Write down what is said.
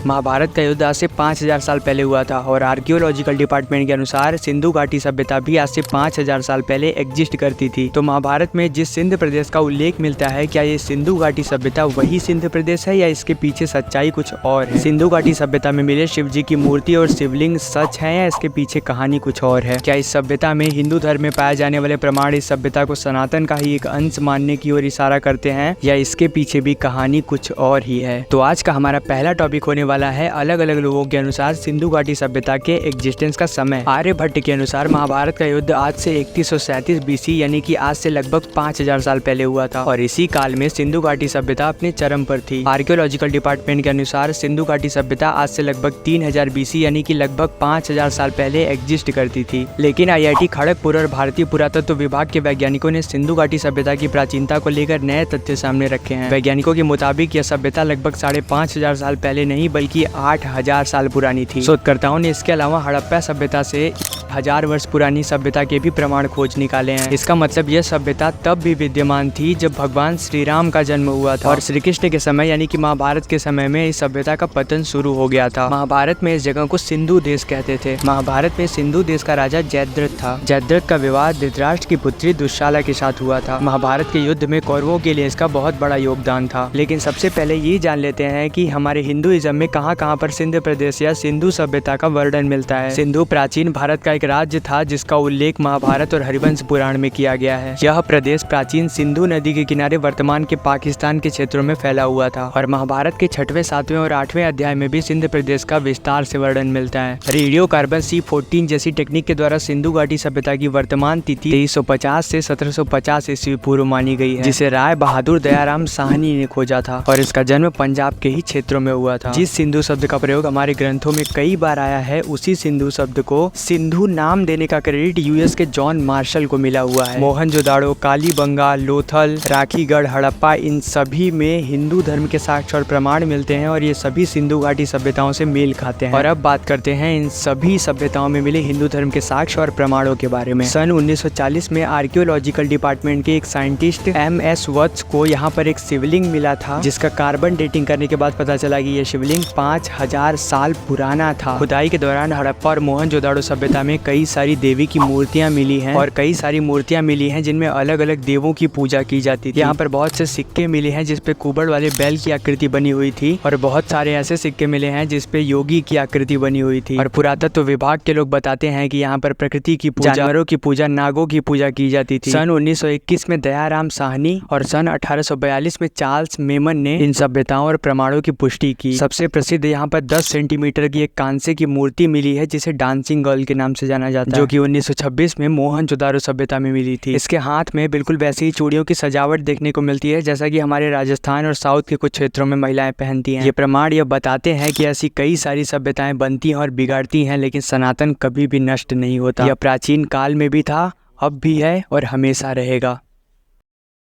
महाभारत का युद्ध आज से 5000 साल पहले हुआ था और आर्कियोलॉजिकल डिपार्टमेंट के अनुसार सिंधु घाटी सभ्यता भी आज से 5000 साल पहले एग्जिस्ट करती थी। तो महाभारत में जिस सिंध प्रदेश का उल्लेख मिलता है, क्या ये सिंधु घाटी सभ्यता वही सिंध प्रदेश है या इसके पीछे सच्चाई कुछ और है? सिंधु घाटी सभ्यता में मिले शिव जी की मूर्ति और शिवलिंग सच है या इसके पीछे कहानी कुछ और है? क्या इस सभ्यता में हिंदू धर्म में पाए जाने वाले प्रमाण इस सभ्यता को सनातन का ही एक अंश मानने की ओर इशारा करते हैं या इसके पीछे भी कहानी कुछ और ही है? तो आज का हमारा पहला टॉपिक होने वाला है अलग अलग लोगों के अनुसार सिंधु घाटी सभ्यता के एग्जिस्टेंस का समय। आर्यभट्ट के अनुसार महाभारत का युद्ध आज से 3137 बीसी यानी कि आज से लगभग 5000 साल पहले हुआ था और इसी काल में सिंधु घाटी सभ्यता अपने चरम पर थी। आर्कियोलॉजिकल डिपार्टमेंट के अनुसार सिंधु घाटी सभ्यता आज से लगभग 3000 बीसी यानी कि लगभग 5000 साल पहले एग्जिस्ट करती थी। लेकिन IIT खड़गपुर और भारतीय पुरातत्व विभाग के वैज्ञानिकों ने सिंधु घाटी सभ्यता की प्राचीनता को लेकर नए तथ्य सामने रखे हैं। वैज्ञानिकों के मुताबिक यह सभ्यता लगभग 5500 साल पहले नहीं बल्कि 8000 साल पुरानी थी। शोधकर्ताओं ने इसके अलावा हड़प्पा सभ्यता से 1000 वर्ष पुरानी सभ्यता के भी प्रमाण खोज निकाले हैं। इसका मतलब यह सभ्यता तब भी विद्यमान थी जब भगवान श्री राम का जन्म हुआ था और श्री कृष्ण के समय यानी कि महाभारत के समय में इस सभ्यता का पतन शुरू हो गया था। महाभारत में इस जगह को सिंधु देश कहते थे। महाभारत में सिंधु देश का राजा जयद्रथ था। जयद्रथ का विवाह धृतराष्ट्र की पुत्री दुशाला के साथ हुआ था। महाभारत के युद्ध में कौरवों के लिए इसका बहुत बड़ा योगदान था। लेकिन सबसे पहले ये जान लेते हैं कि हमारे हिंदुइज्म में कहाँ पर सिंधु प्रदेश या सिंधु सभ्यता का वर्णन मिलता है। सिंधु प्राचीन भारत का एक राज्य था जिसका उल्लेख महाभारत और हरिवंश पुराण में किया गया है। यह प्रदेश प्राचीन सिंधु नदी के किनारे वर्तमान के पाकिस्तान के क्षेत्रों में फैला हुआ था और महाभारत के 6वें, 7वें और 8वें अध्याय में भी सिंध प्रदेश का विस्तार से वर्णन मिलता है। रेडियो कार्बन C14 जैसी टेक्निक के द्वारा सिंधु घाटी सभ्यता की वर्तमान तिथि 2350 से 1750 ईस्वी पूर्व मानी गई है, जिसे राय बहादुर दयाराम साहनी ने खोजा था और इसका जन्म पंजाब के ही क्षेत्रों में हुआ था। जिस सिंधु शब्द का प्रयोग हमारे ग्रंथों में कई बार आया है, उसी सिंधु शब्द को सिंधु नाम देने का क्रेडिट US के जॉन मार्शल को मिला हुआ है। मोहनजोदाड़ो, कालीबंगा, लोथल, राखीगढ़, हड़प्पा, इन सभी में हिंदू धर्म के साक्ष्य और प्रमाण मिलते हैं और ये सभी सिंधु घाटी सभ्यताओं से मेल खाते हैं। और अब बात करते हैं इन सभी सभ्यताओं में मिले हिंदू धर्म के साक्ष्य और प्रमाणों के बारे में। सन 1940 में आर्कियोलॉजिकल डिपार्टमेंट के एक साइंटिस्ट MS वत्स को यहाँ पर एक शिवलिंग मिला था, जिसका कार्बन डेटिंग करने के बाद पता चला कि यह शिवलिंग 5000 साल पुराना था। खुदाई के दौरान हड़प्पा और मोहनजोदाड़ो सभ्यता में कई सारी देवी की मूर्तियां मिली हैं और कई सारी मूर्तियां मिली हैं जिनमें अलग अलग देवों की पूजा की जाती थी। यहाँ पर बहुत से सिक्के मिले हैं जिसपे कुबड़ वाले बैल की आकृति बनी हुई थी और बहुत सारे ऐसे सिक्के मिले हैं जिसपे योगी की आकृति बनी हुई थी। और पुरातत्व विभाग के लोग बताते हैं कि यहाँ पर प्रकृति की पूजा, जानवरों की पूजा, नागों की पूजा की जाती थी। सन 1921 में दयाराम साहनी और सन 1842 में चार्ल्स मेमन ने इन सभ्यताओं और प्रमाणों की पुष्टि की। सबसे प्रसिद्ध यहाँ पर 10 सेंटीमीटर की एक कांसे की मूर्ति मिली है जिसे डांसिंग गर्ल के नाम से जाना जाता है, जो कि 1926 में मोहनजोदाड़ो सभ्यता में मिली थी। इसके हाथ में बिल्कुल वैसी ही चूड़ियों की सजावट देखने को मिलती है जैसा कि हमारे राजस्थान और साउथ के कुछ क्षेत्रों में महिलाएं पहनती हैं। ये प्रमाण यह बताते हैं कि ऐसी कई सारी सभ्यताएं बनती हैं और बिगाड़ती हैं, लेकिन सनातन कभी भी नष्ट नहीं होता। यह प्राचीन काल में भी था, अब भी है और हमेशा रहेगा।